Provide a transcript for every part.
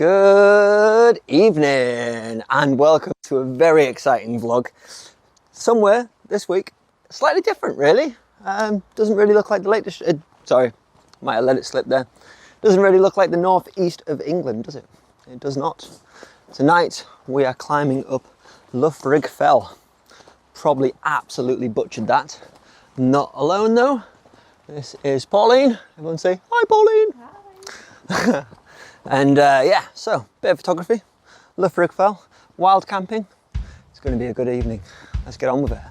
Good evening and welcome to a very exciting vlog. Somewhere this week, slightly different really. Doesn't really look like the Lake District. Sorry, might have let it slip there. Doesn't really look like the northeast of England, does it? It does not. Tonight we are climbing up Loughrigg Fell. Probably absolutely butchered that. Not alone though. This is Pauline. Everyone say hi, Pauline. Hi. And yeah, so bit of photography, Loughrigg Fell, wild camping. It's going to be a good evening. Let's get on with it.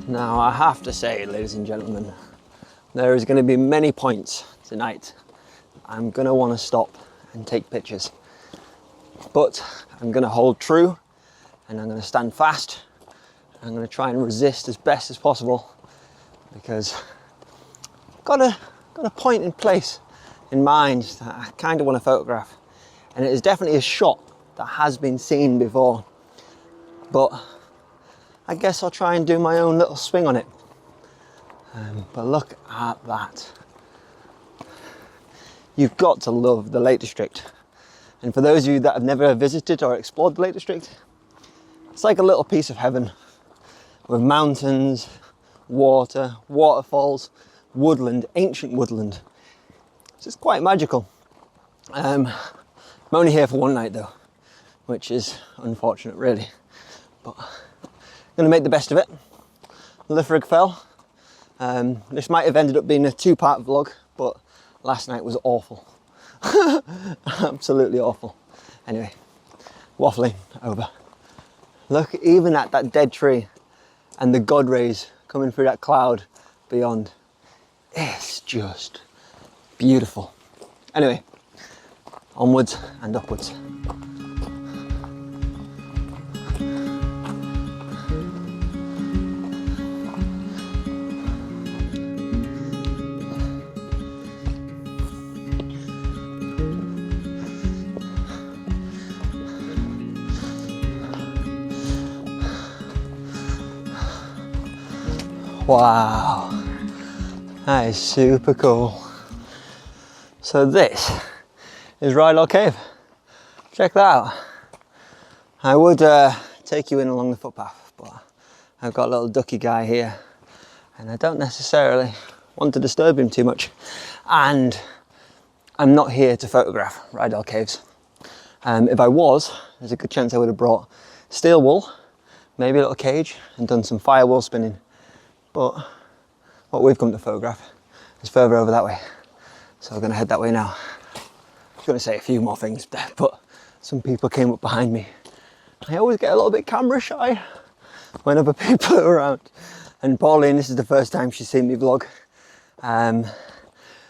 Now I have to say, ladies and gentlemen, there is going to be many points tonight I'm going to want to stop and take pictures. But I'm going to hold true and I'm going to stand fast. I'm going to try and resist as best as possible because I've got a point in place in mind that I kind of want to photograph. And it is definitely a shot that has been seen before. But I guess I'll try and do my own little swing on it. But look at that. You've got to love the Lake District. And for those of you that have never visited or explored the Lake District, it's like a little piece of heaven with mountains, water, waterfalls, woodland, ancient woodland. It's just quite magical. I'm only here for one night though, which is unfortunate really, but I'm going to make the best of it. Loughrigg Fell. This might have ended up being a two-part vlog, but last night was awful. Absolutely awful. Anyway, waffling over. Look even at that dead tree and the God rays coming through that cloud beyond. It's just beautiful. Anyway, onwards and upwards. Wow, that is super cool. So this is Langdale Cave. Check that out. I would take you in along the footpath, but I've got a little ducky guy here and I don't necessarily want to disturb him too much. And I'm not here to photograph Langdale Caves. If I was, there's a good chance I would have brought steel wool, maybe a little cage and done some firewall spinning. But what we've come to photograph is further over that way. So we're going to head that way now. I was going to say a few more things there, but some people came up behind me. I always get a little bit camera shy when other people are around. And Pauline, this is the first time she's seen me vlog.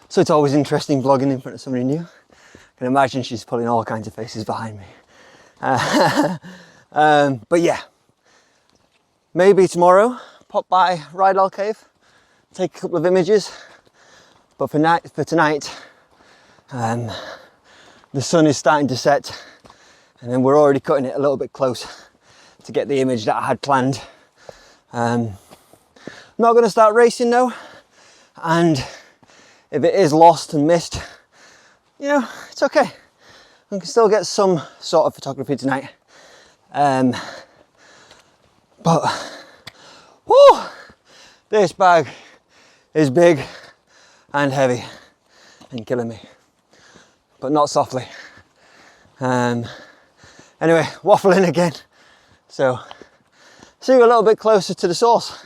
So it's always interesting vlogging in front of somebody new. I can imagine she's pulling all kinds of faces behind me. But yeah, maybe tomorrow pop by Langdale Cave, take a couple of images, but for tonight, the sun is starting to set and then we're already cutting it a little bit close to get the image that I had planned. I'm not going to start racing though, and if it is lost and missed, you know, it's okay. I can still get some sort of photography tonight. But whew, this bag is big and heavy and killing me, but not softly. Anyway, waffling again. So, see you a little bit closer to the source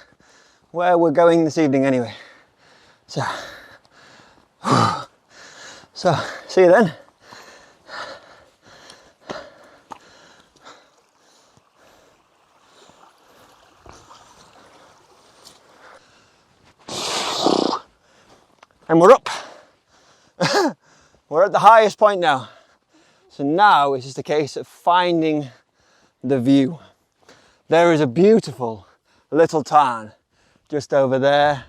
where we're going this evening anyway. So, see you then. And we're up. We're at the highest point now. So now it's just a case of finding the view. There is a beautiful little tarn just over there.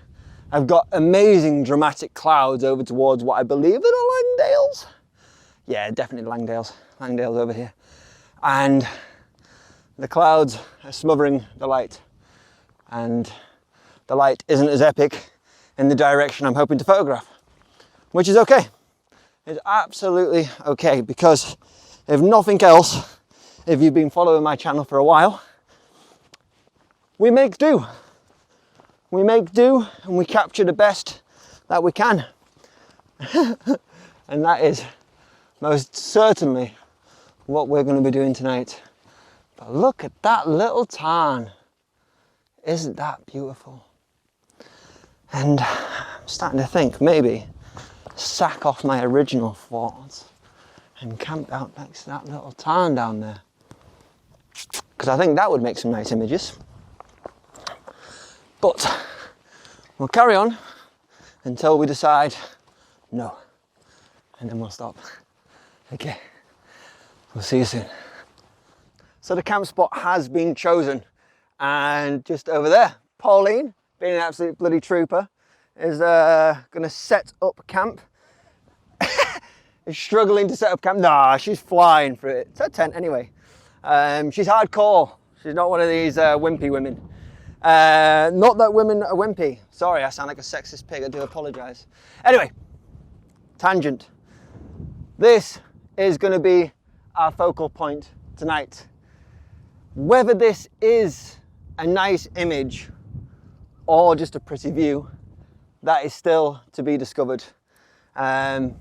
I've got amazing dramatic clouds over towards what I believe are the Langdales. Yeah, definitely Langdales. Langdales over here. And the clouds are smothering the light, and the light isn't as epic in the direction I'm hoping to photograph, which is okay. It's absolutely okay, because if nothing else, if you've been following my channel for a while, we make do. We make do and we capture the best that we can. And that is most certainly what we're going to be doing tonight. But look at that little tarn. Isn't that beautiful? And I'm starting to think maybe sack off my original thoughts and camp out next to that little tarn down there, because I think that would make some nice images. But we'll carry on until we decide no, and then we'll stop. Okay, we'll see you soon. So the camp spot has been chosen, and just over there, Pauline, being an absolute bloody trooper, is gonna set up camp. Is struggling to set up camp. Nah, she's flying for it. It's her tent anyway. She's hardcore. She's not one of these wimpy women. Not that women are wimpy. Sorry, I sound like a sexist pig. I do apologise. Anyway, tangent. This is going to be our focal point tonight. Whether this is a nice image or just a pretty view, that is still to be discovered. Because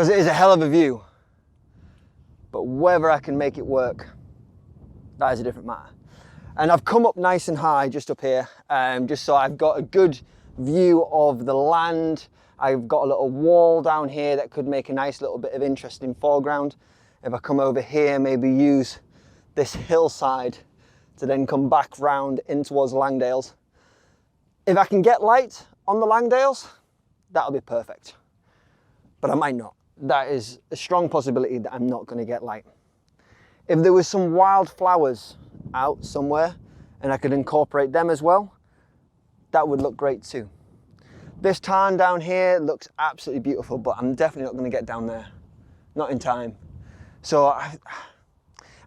it is a hell of a view. But whether I can make it work, that is a different matter. And I've come up nice and high just up here, just so I've got a good view of the land. I've got a little wall down here that could make a nice little bit of interesting foreground. If I come over here, maybe use this hillside to then come back round in towards Langdales. If I can get light on the Langdales, that'll be perfect. But I might not. That is a strong possibility that I'm not going to get light. If there was some wildflowers out somewhere and I could incorporate them as well, that would look great too. This tarn down here looks absolutely beautiful, but I'm definitely not going to get down there. Not in time. So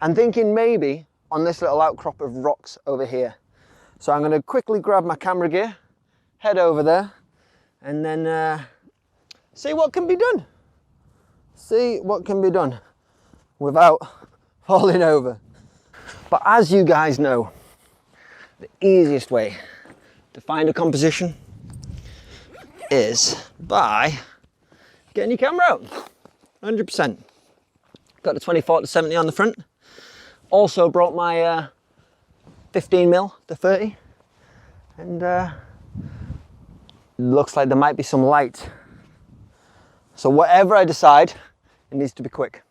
I'm thinking maybe on this little outcrop of rocks over here. So I'm going to quickly grab my camera gear, head over there, and then see what can be done. See what can be done without falling over. But as you guys know, the easiest way to find a composition is by getting your camera out. 100%. Got the 24-70 on the front. Also brought my 15mm to 30, and looks like there might be some light. So whatever I decide, it needs to be quick.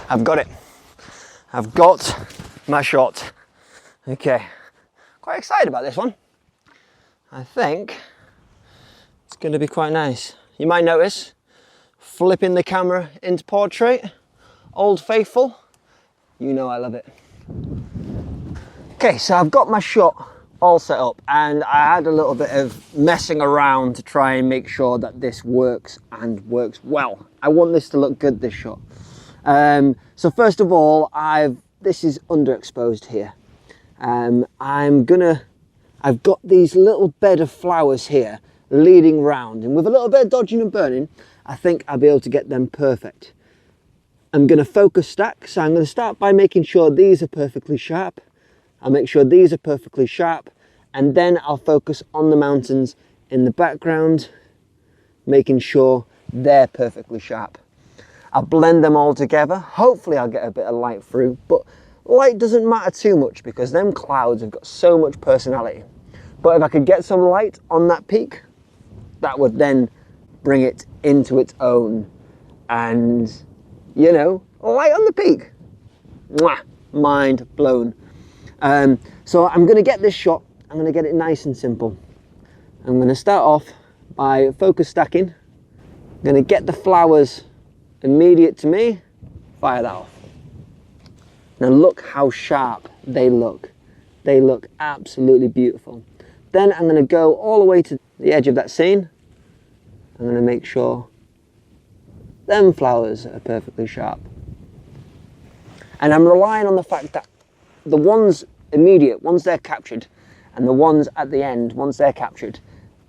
I've got it. I've got my shot. Okay, quite excited about this one. I think it's going to be quite nice. You might notice flipping the camera into portrait, Old Faithful. You know I love it. Okay, so I've got my shot all set up, and I had a little bit of messing around to try and make sure that this works and works well. I want this to look good, this shot. So first of all, this is underexposed here. I've got these little bed of flowers here leading round, and with a little bit of dodging and burning, I think I'll be able to get them perfect. I'm going to focus stack, so I'm going to start by making sure these are perfectly sharp. I'll make sure these are perfectly sharp, and then I'll focus on the mountains in the background, making sure they're perfectly sharp. I'll blend them all together. Hopefully I'll get a bit of light through, but light doesn't matter too much because them clouds have got so much personality. But if I could get some light on that peak, that would then bring it into its own. And, you know, light on the peak. Mwah, mind blown. So I'm going to get this shot. I'm going to get it nice and simple. I'm going to start off by focus stacking. I'm going to get the flowers immediate to me, fire that off. Now look how sharp they look. They look absolutely beautiful. Then I'm going to go all the way to the edge of that scene. I'm going to make sure them flowers are perfectly sharp. And I'm relying on the fact that the ones immediate, once they're captured, and the ones at the end, once they're captured,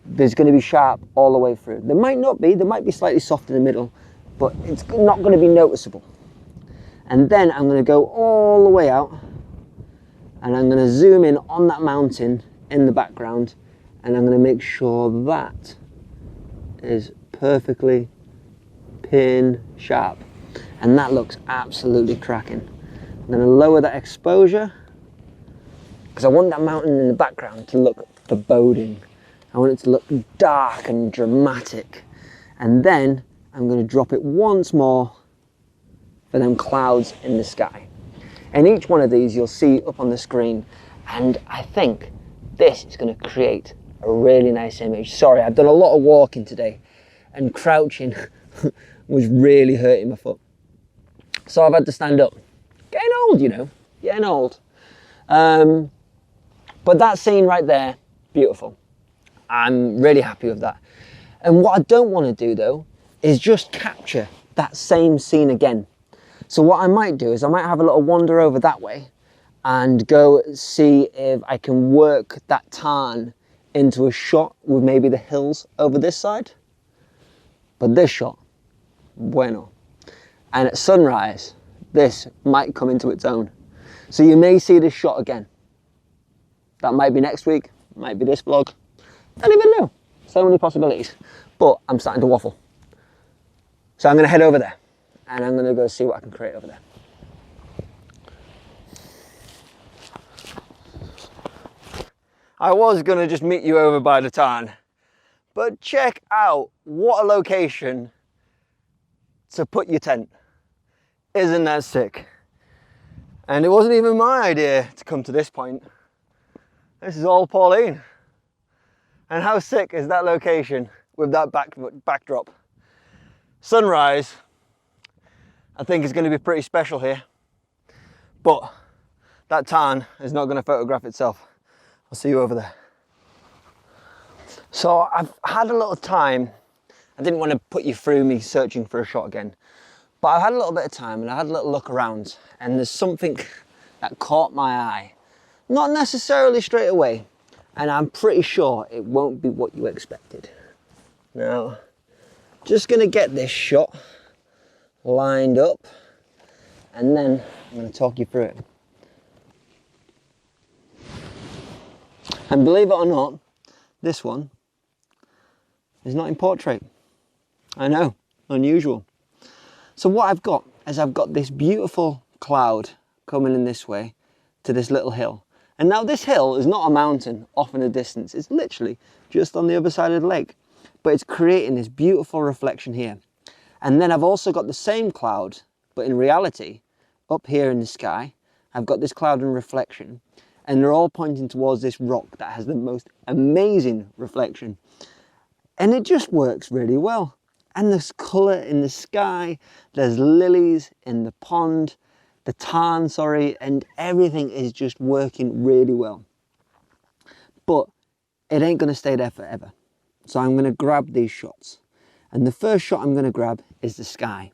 there's going to be sharp all the way through. There might not be, there might be slightly soft in the middle, but it's not going to be noticeable. And then I'm going to go all the way out, and I'm going to zoom in on that mountain in the background, and I'm going to make sure that is perfectly pin sharp. And that looks absolutely cracking. I'm going to lower that exposure, because I want that mountain in the background to look foreboding. I want it to look dark and dramatic. And then I'm going to drop it once more for them clouds in the sky. And each one of these you'll see up on the screen, and I think this is going to create a really nice image. Sorry, I've done a lot of walking today, and crouching was really hurting my foot. So I've had to stand up. Getting old, you know, getting old. But that scene right there, beautiful. I'm really happy with that. And what I don't want to do though, is just capture that same scene again. So what I might do is I might have a little wander over that way and go see if I can work that tarn into a shot with maybe the hills over this side. But this shot, bueno. And at sunrise, this might come into its own. So you may see this shot again. That might be next week, might be this vlog. Don't even know. So many possibilities. But I'm starting to waffle. So I'm going to head over there, and I'm going to go see what I can create over there. I was going to just meet you over by the tarn, but check out what a location to put your tent. Isn't that sick? And it wasn't even my idea to come to this point. This is all Pauline. And how sick is that location with that backdrop? Sunrise, I think, is going to be pretty special here. But that tarn is not going to photograph itself. I'll see you over there. So I've had a little time. I didn't want to put you through me searching for a shot again. But I've had a little bit of time, and I had a little look around, and there's something that caught my eye. Not necessarily straight away, and I'm pretty sure it won't be what you expected. Now, just gonna get this shot lined up, and then I'm gonna talk you through it. And believe it or not, this one is not in portrait. I know, unusual. So what I've got is I've got this beautiful cloud coming in this way to this little hill. And now this hill is not a mountain off in the distance. It's literally just on the other side of the lake. But it's creating this beautiful reflection here. And then I've also got the same cloud, but in reality, up here in the sky, I've got this cloud and reflection. And they're all pointing towards this rock that has the most amazing reflection. And it just works really well. And there's colour in the sky, there's lilies in the pond, the tarn, and everything is just working really well. But it ain't going to stay there forever. So I'm going to grab these shots. And the first shot I'm going to grab is the sky.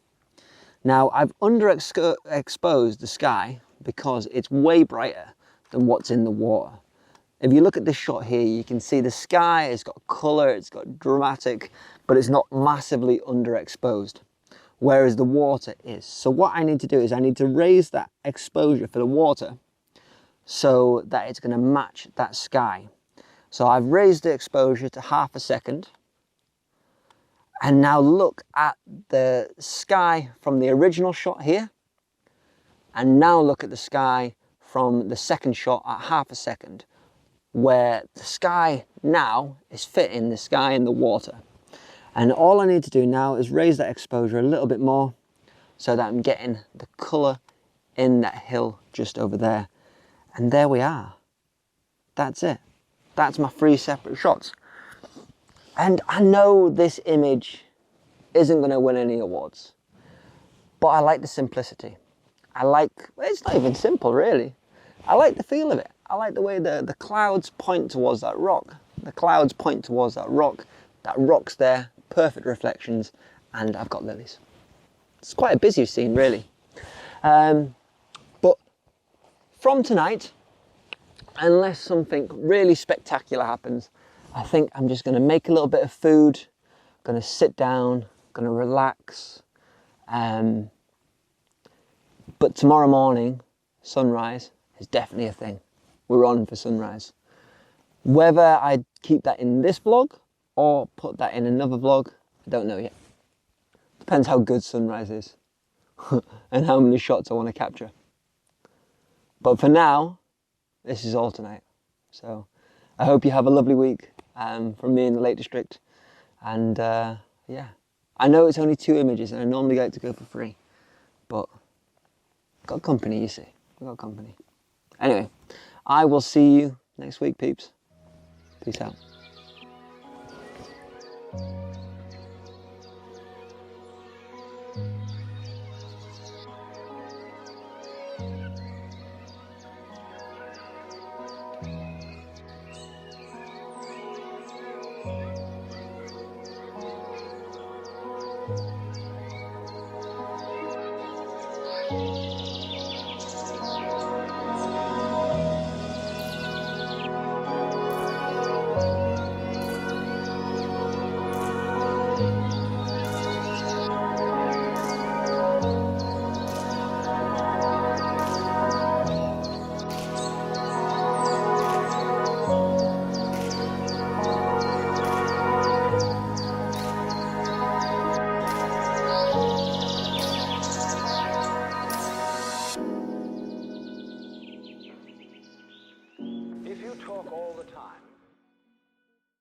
Now, I've underexposed the sky because it's way brighter than what's in the water. If you look at this shot here, you can see the sky has got colour, it's got dramatic, but it's not massively underexposed, whereas the water is. So what I need to do is I need to raise that exposure for the water so that it's going to match that sky. So I've raised the exposure to 1/2 a second. And now look at the sky from the original shot here. And now look at the sky from the second shot at 1/2 a second, where the sky now is fitting the sky and the water. And all I need to do now is raise that exposure a little bit more so that I'm getting the colour in that hill just over there. And there we are. That's it. That's my 3 separate shots. And I know this image isn't going to win any awards, but I like the simplicity. It's not even simple really. I like the feel of it. I like the way the clouds point towards that rock. the clouds point towards that rock's there, perfect reflections, and I've got lilies. It's quite a busy scene really. But from tonight, unless something really spectacular happens, I think I'm just going to make a little bit of food, going to sit down, going to relax. But tomorrow morning, sunrise is definitely a thing. We're on for sunrise. Whether I keep that in this vlog or put that in another vlog, I don't know yet. Depends how good sunrise is and how many shots I want to capture. But for now, this is all tonight. So I hope you have a lovely week from me in the Lake District. And yeah, I know it's only 2 images and I normally like to go for 3, but got company, you see. We got company. Anyway, I will see you next week, peeps. Peace out.